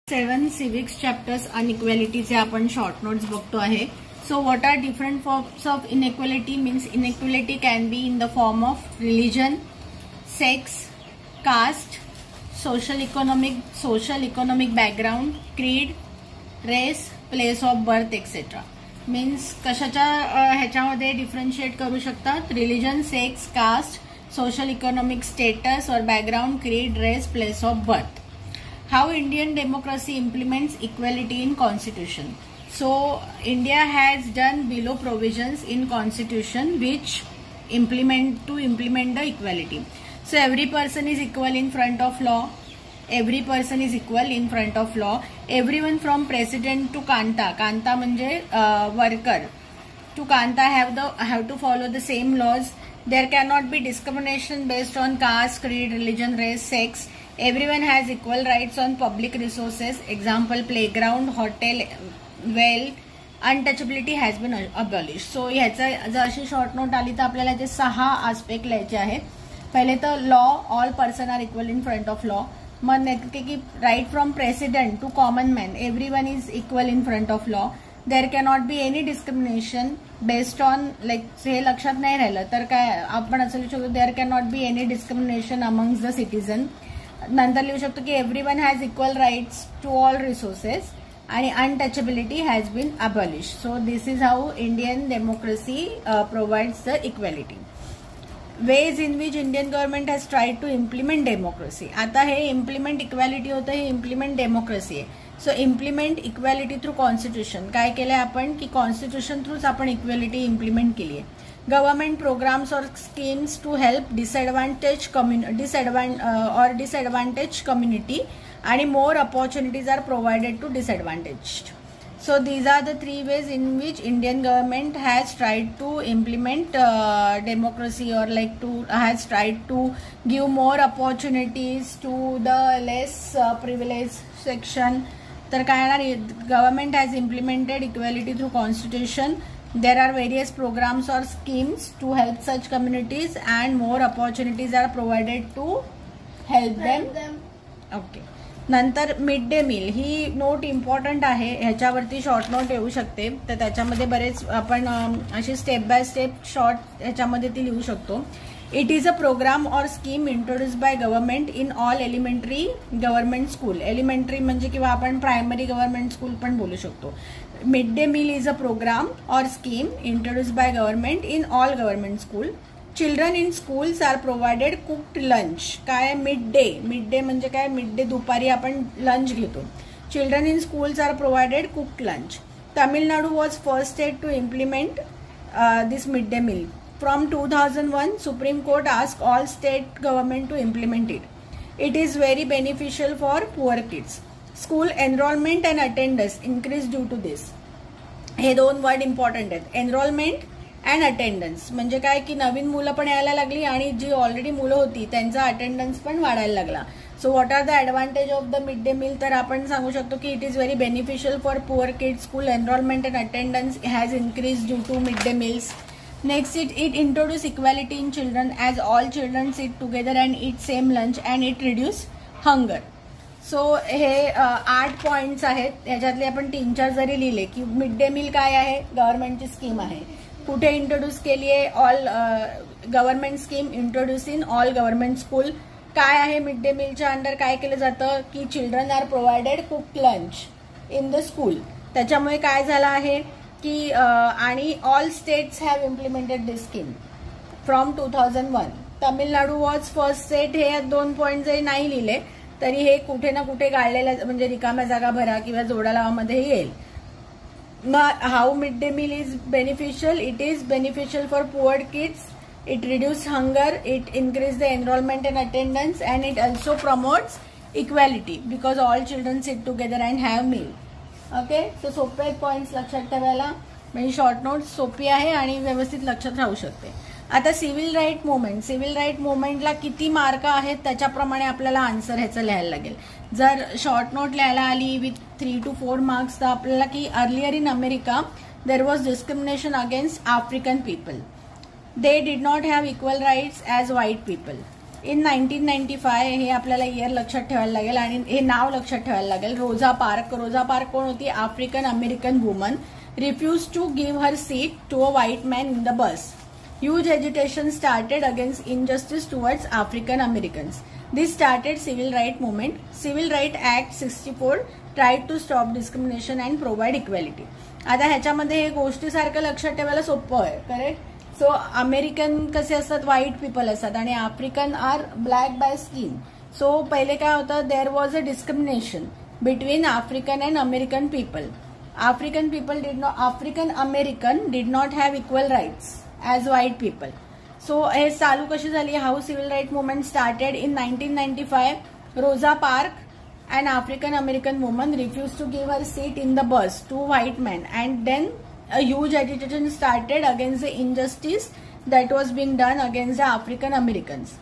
7 civics chapters inequality चे आपण short notes बघतो आहे. So what are different forms of inequality? Means inequality can be in the form of religion, sex, caste, social economic background, creed, race, place of birth, etc. Means कशाच्या ह्याच्यामध्ये differentiate करू शकतात? Religion, sex, caste, social economic status और background, creed, race, place of birth. How Indian democracy implements equality in constitution. So India has done below provisions in constitution which implement the equality. So every person is equal in front of law. Every person is equal in front of law. Everyone from president to kanta म्हणजे worker to kanta have to follow the same laws. There cannot be discrimination based on caste, creed, religion, race, sex. Everyone has equal rights on public resources. Example, playground, hotel, well. Untouchability has been abolished. So ह्याचा जर अशी short note आली तर आपल्याला जे 6 aspect लिहायचे आहे. पहिले तर law, all person are equal in front of law. मग नेक्स्ट की right from president to common man, everyone is equal in front of law. There cannot be any discrimination based on like हे लक्षात नाही राहिलं तर काय आपण असं लिहू शकतो, there cannot be any discrimination amongst the citizen. नंतर लिहू शकतो की everyone has equal rights to all resources आणि untouchability has been abolish. So this is how Indian democracy provides the equality. Ways in which Indian government has tried to implement democracy. आता हे implement equality होतं, हे implement democracy आहे. So implement equality through constitution. काय केलंय आपण की constitution थ्रूच आपण इक्वॅलिटी इम्प्लिमेंट केली आहे. गव्हर्नमेंट प्रोग्राम्स और schemes to help disadvantage community आणि more opportunities are provided to disadvantaged. So these are the 3 ways in which Indian government has tried to implement democracy or has tried to give more opportunities to the less privileged section. तर काय government has implemented equality through constitution. There are various programs or schemes to help such communities and more opportunities are provided to help them. Okay. नंतर mid day meal ही note important आहे, ह्याच्यावरती short note येऊ शकते. तर त्याच्यामध्ये बरेच आपण अशी स्टेप बाय स्टेप शॉर्ट ह्याच्यामध्ये ती लिहू शकतो. इट इज अ प्रोग्राम और scheme introduce by government in all elementary government school. Elementary म्हणजे किंवा आपण प्रायमरी गव्हर्नमेंट स्कूल पण बोलू शकतो. Mid day meal is a program और scheme introduce by government in all government school. Children in schools are provided cooked lunch. काय mid day म्हणजे काय, मिड डे दुपारी आपण लंच घेतो. Children in schools are provided cooked lunch. Tamil Nadu was first state to implement this mid day meal. From 2001 supreme court ask all state government to implement it. It is very beneficial for poor kids. School enrolment and attendance increase due to this. हे 2 word important आहेत, enrollment and attendance. म्हणजे काय की नवीन मुलं पण यायला लागली आणि जी ऑलरेडी मुलं होती त्यांचा अटेंडन्स पण वाढायला लागला. So what are the advantage of the mid day meal. तर आपण सांगू शकतो की it is very beneficial for poor kids. School enrolment and attendance has increase due to mid day meals. Next it introduce equality in children as all children sit together and eat same lunch and it reduce hunger. So हे 8 points आहेत. ह्याच्यातले आपण 3-4 जरी लिहिले की mid day meal काय आहे, गव्हर्नमेंटची scheme आहे. कुठे इंट्रोड्यूस केली आहे, all government scheme introduce in all government school. काय आहे मिड डे मीलच्या अंडर काय केलं जातं की children are provided cooked lunch in the school. त्याच्यामुळे काय झालं आहे की आणि all states have implemented this scheme from 2001. Tamil Nadu was first state. हे 2 पॉईंट जरी नाही लिहिले तरी हे कुठे ना कुठे गाळलेलं म्हणजे रिकाम्या जागा भरा किंवा जोडा लावामध्ये येईल. How midday meal is beneficial? It is beneficial for poor kids. It reduces hunger. It increases the enrollment and attendance, and it also promotes equality because all children sit together and have meal. Okay, so सोपे points लक्षात ठेवायला म्हणजे short notes सोपी आहे आणि व्यवस्थित लक्षात राहू शकते. आता civil right movement. Civil right मुवमेंटला किती मार्क आहेत त्याच्याप्रमाणे आपल्याला आन्सर ह्याचं लिहायला लागेल. जर शॉर्ट नोट लिहायला आली विथ 3 to 4 मार्क्स तर आपल्याला की earlier in America there was discrimination against African people. They did not have equal rights as white people. In 1995 हे आपल्याला इयर लक्षात ठेवायला लागेल आणि हे नाव लक्षात ठेवायला लागेल. रोझा पार्क. रोझा पार्क कोण होती? African American woman. Refuse to give her seat to a white man in the bus. Huge agitation started against injustice towards African Americans. This started civil rights movement. Civil Rights Act 64 tried to stop discrimination and provide equality. आता ह्याच्यामध्ये हे गोष्टीसारखं लक्षात ठेवायला सोपं आहे, correct. So American कसे असतात? White people असतात आणि African are black by skin. So पहिले काय होतं? There was a discrimination between African and American people. African American did not have equal rights as white people. So हे चालू कशी झाली? How civil right movement started in 1995. Rosa Parks, an African American woman, refused to give her seat in the bus to white men, and then a huge agitation started against the injustice that was being done against the African Americans.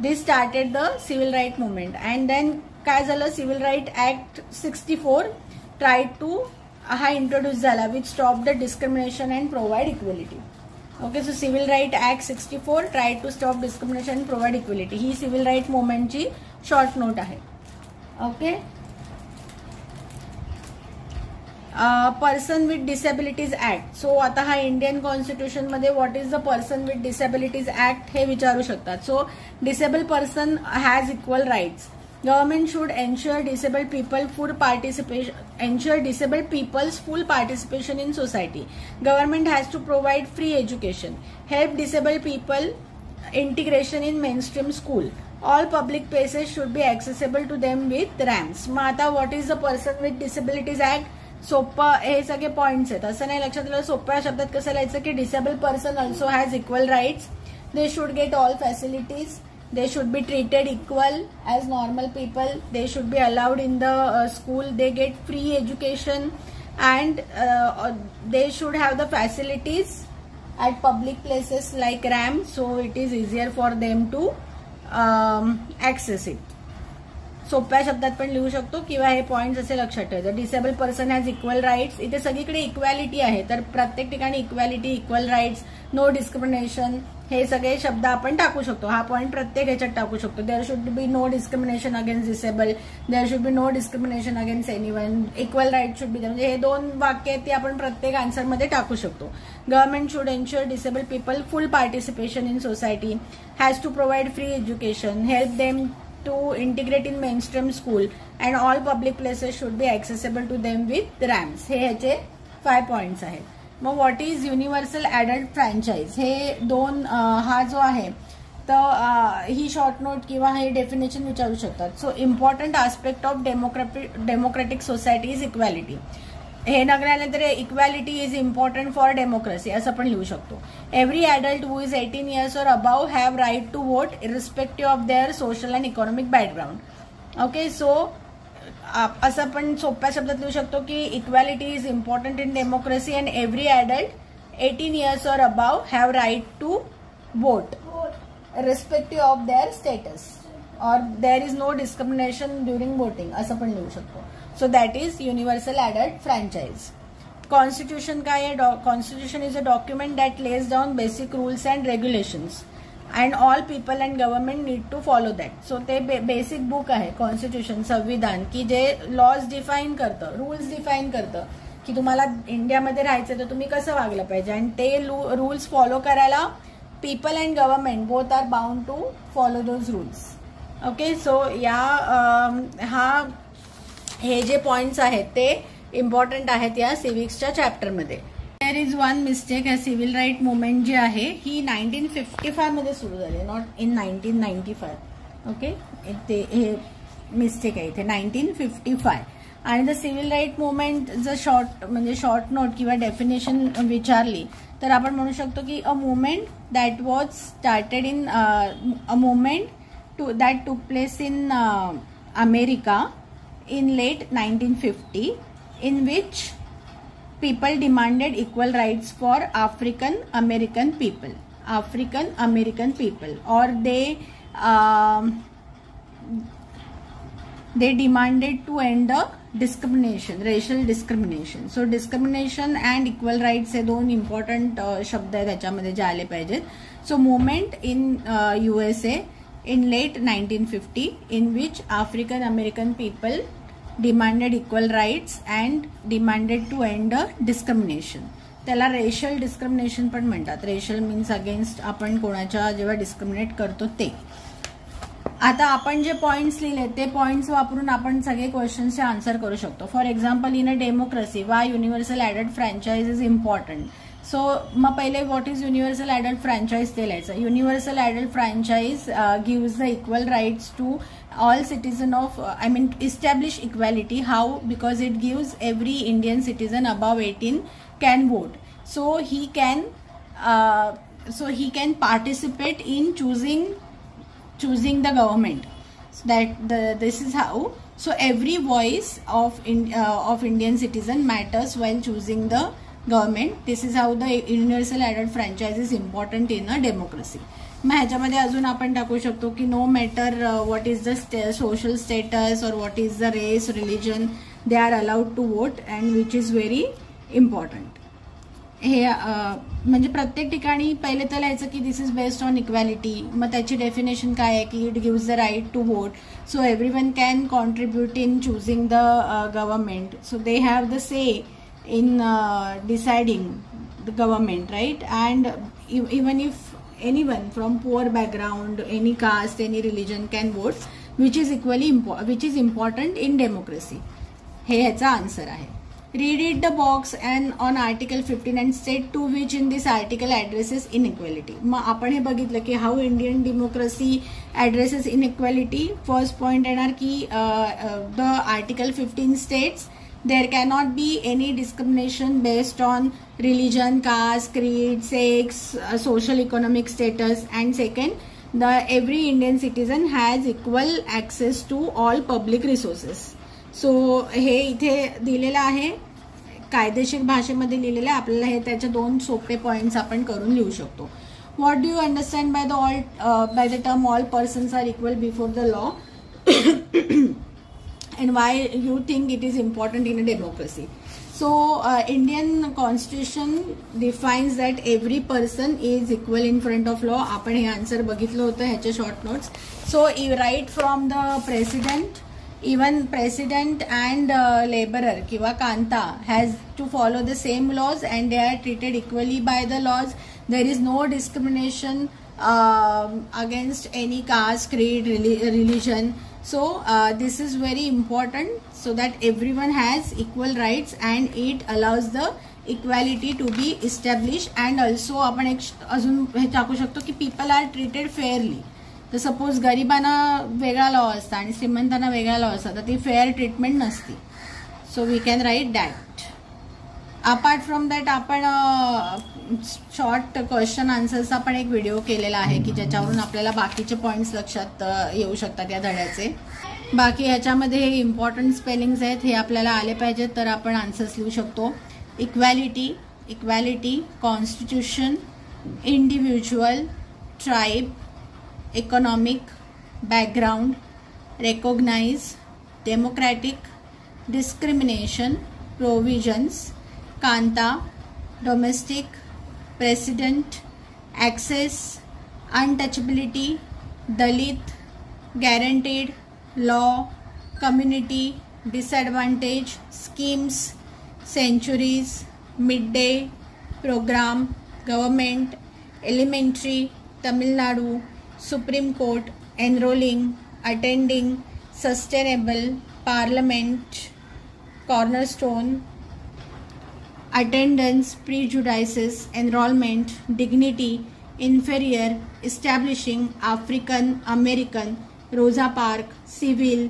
This started the civil rights movement, and then काय झालं? Civil Rights Act 64 tried to हा introduce झाला, which stop the discrimination and provide equality. Okay, so civil right act 64 try to stop discrimination and provide equality. ही civil right मुवमेंटची short note आहे. Okay, person with disabilities act. So आता हा Indian constitution मध्ये what is the person with disabilities act हे विचारू शकतात. So disable person has equal rights. Government should ensure disabled people's full participation in society. Government has to provide free education, help disabled people integration in mainstream school. All public places should be accessible to them with ramps. मग आता what is the person with disabilities act? सोपं हे सगळे points आहेत. असं नाही लक्षात ठेवलं. सोप्या शब्दात कसं लिहायचं की disable person also has equal rights. They should get all facilities. They should be treated equal as normal people. They should be allowed in the school. They get free education, and they should have the facilities at public places like ramps, so it is easier for them to access it. सोप्या शब्दात पण लिहू शकतो किंवा हे points असे लक्षात ठेवायचे. Disable person has equal rights. इथे सगळीकडे इक्वॅलिटी आहे, तर प्रत्येक ठिकाणी equality, equal rights, no discrimination हे सगळे शब्द आपण टाकू शकतो. हा पॉइंट प्रत्येक ह्याच्यात टाकू शकतो. There should be no discrimination against disable. There should be no discrimination against anyone. Equal right should be. म्हणजे हे दोन वाक्य आहेत ती आपण प्रत्येक आन्सरमध्ये टाकू शकतो. Government should ensure disable people full participation in society. Has to provide free education. Help them to integrate in mainstream school, and all public places should be accessible to them with ramps. हे ह्याचे 5 points आहेत. मग what is universal adult franchise? हे दोन हा जो आहे तर ही शॉर्ट नोट किंवा हे डेफिनेशन विचारू शकतात. So important aspect of democratic society is equality. हे नगराने तर equality is important for democracy असं पण लिहू शकतो. Every adult who is 18 years और above have right to vote irrespective of their social and economic background. Okay, so असं पण सोप्या शब्दात लिहू शकतो की equality is important in democracy and every adult 18 years और above have right to vote irrespective of there status और there is no discrimination during voting असं पण लिहू शकतो. So that is universal adult franchise. Constitution काय आहे? Constitution is a document that lays down basic rules and regulations, and all people and government need to follow that. So ते basic book आहे constitution, संविधान, की जे lodge define करतं, rules define करतं की तुम्हाला इंडियामध्ये राहायचं तर तुम्ही कसं वागलं पाहिजे, आणि ते रूल्स फॉलो करायला people and government both are bound to follow those rules. Okay, so या हे जे पॉइंट्स आहेत ते इम्पॉर्टंट आहेत या सिव्हिक्सच्या चॅप्टरमध्ये. There is one mistake. या सिव्हिल राईट मुवमेंट जी आहे ही 1955 मध्ये सुरू झाली, नॉट इन 1995. ओके, ते हे मिस्टेक आहे इथे, 1955. आणि द सिव्हिल राईट मुवमेंट जर शॉर्ट नोट किंवा डेफिनेशन विचारली तर आपण म्हणू शकतो की a movement that was started in a movement that took place in America in late 1950, in which people demanded equal rights for African American people, or they demanded to end the discrimination, racial discrimination. So discrimination and equal rights हे दोन important शब्द आहेत त्याच्यामध्ये जे आले पाहिजेत. So movement in USA in late 1950 in which African American people demanded equal rights and demanded to end discrimination. त्याला racial discrimination पण म्हणतात. रेशियल मीन्स अगेन्स्ट आपण कोणाच्या जेव्हा डिस्क्रिमिनेट करतो ते. आता आपण जे पॉइंट्स लिहिले ते पॉइंट्स वापरून आपण सगळे क्वेश्चन्सचे आन्सर करू शकतो. For example, in a democracy why universal adult franchise is important. So मग पहिले what is universal adult franchise ते लिहायचं. Universal adult franchise gives the equal rights to all citizen of establish equality. How? Because it gives every Indian citizen above 18 can vote, so he can participate in choosing the government. So this is how. So every voice of Indian citizen matters while choosing the government. This is how the universal adult franchise is important in a democracy. मग ह्याच्यामध्ये अजून आपण टाकू शकतो की no matter what is the social status or what is the race religion they are allowed to vote and which is very important. हे म्हणजे प्रत्येक ठिकाणी पहिले तर लिहायचं की this is based on equality. मग त्याची डेफिनेशन काय आहे की it gives the right to vote, so everyone can contribute in choosing the government, so they have the say in deciding the government, right. And even if anyone from poor background, any caste, any religion can vote, which is important in democracy. हे ह्याचा answer आहे. Read it the box and on article 15 and state to which in this article addresses inequality. मग आपण हे बघितलं की how Indian democracy addresses inequality. First point येणार की the article 15 states there cannot be any discrimination based on religion, caste, creed, sex, social economic status. And second, every Indian citizen has equal access to all public resources. So हे इथे दिलेलं आहे, कायदेशीर भाषेमध्ये लिहिलेलं आहे. आपल्याला हे त्याचे दोन सोपे पॉइंट्स आपण करून लिहू शकतो. What do you understand by the term all persons are equal before the law and why you think it is important in a democracy. So Indian constitution defines that every person is equal in front of law. आपण हे answer बघितलं होतं ह्याचे short notes. So right from the president, even president and labourer किंवा Kanta has to follow the same laws and they are treated equally by the laws. There is no discrimination against any caste, creed, religion. So this is very important so that everyone has equal rights and it allows the equality to be established. And also आपण एक अजून हे टाकू शकतो की people are treated fairly. तर suppose गरिबांना वेगळा लॉ असता आणि श्रीमंतांना वेगळा लॉ असता तर ती फेअर ट्रीटमेंट नसती. So we can write that. Apart from that आपण शॉर्ट क्वेश्चन आन्सर्सचा पण एक व्हिडिओ केलेला आहे की ज्याच्यावरून आपल्याला बाकीचे पॉइंट्स लक्षात येऊ शकतात या धड्याचे. बाकी ह्याच्यामध्ये हे इम्पॉर्टंट स्पेलिंग्स आहेत, हे आपल्याला आले पाहिजेत तर आपण आन्सर्स लिहू शकतो. Equality, constitution, individual, tribe, economic, background, recognise, democratic, discrimination, provisions, Kanta, domestic, president, access, untouchability, Dalit, guaranteed, law, community, disadvantage, schemes, centuries, mid day programme, government, elementary, Tamil Nadu, supreme court, enrolling, attending, sustainable, parliament, cornerstone, attendance, prejudices, enrollment, dignity, inferior, establishing, African American, Rosa Parks, civil,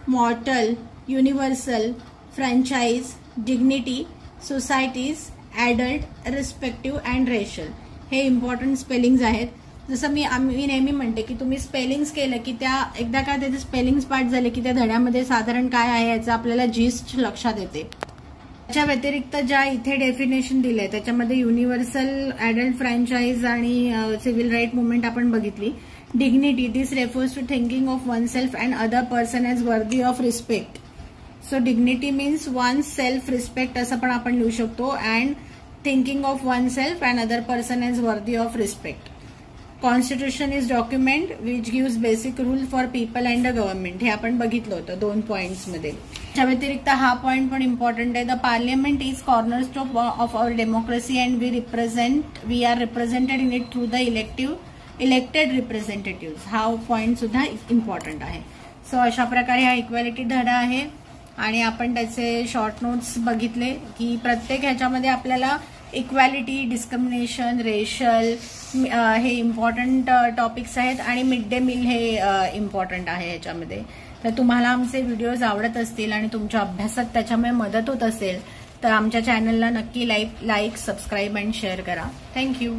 mortal, universal, franchise, dignity, societies, adult, respective and racial. हे important spellings आहेत. जसं मी नेहमी म्हणते की तुम्ही spellings केलं की त्या एकदा का त्याचे स्पेलिंग्स पाठ झाले की त्या धड्यामध्ये साधारण काय आहे याचं आपल्याला जिस्ट लक्षात येते. त्याच्या व्यतिरिक्त ज्या इथे डेफिनेशन दिले त्याच्यामध्ये युनिव्हर्सल ॲडल्ट फ्रँचाइज आणि सिव्हिल राईट मुवमेंट आपण बघितली. Dignity, this refers to thinking of oneself and other person as worthy of respect. So dignity means one self respect असं पण आपण लिहू शकतो. And thinking of oneself and other person as worthy of respect. Constitution is document which gives basic rule for people and the government. हे आपण बघितलं होतं 2 पॉइंट्समध्ये. त्या व्यतिरिक्त हा पॉइंट पण इम्पॉर्टंट आहे. The parliament is cornerstone of our democracy and we are represented in it through the elected representative. हा पॉइंट सुद्धा इम्पॉर्टंट आहे. सो अशा प्रकारे हा इक्वॅलिटी धडा आहे आणि आपण त्याचे शॉर्ट नोट्स बघितले की प्रत्येक ह्याच्यामध्ये आपल्याला इक्वॅलिटी, डिस्क्रिमिनेशन, रेशल हे इम्पॉर्टंट टॉपिक्स आहेत आणि मिड डे मील हे इम्पॉर्टंट आहे ह्याच्यामध्ये. तर तुम्हाला आमचे व्हिडिओज आवडत असतील आणि तुमच्या अभ्यासात त्याच्यामुळे मदत होत असेल तर आमच्या चॅनलला नक्की लाईक, सबस्क्राईब अँड शेअर करा. थँक्यू.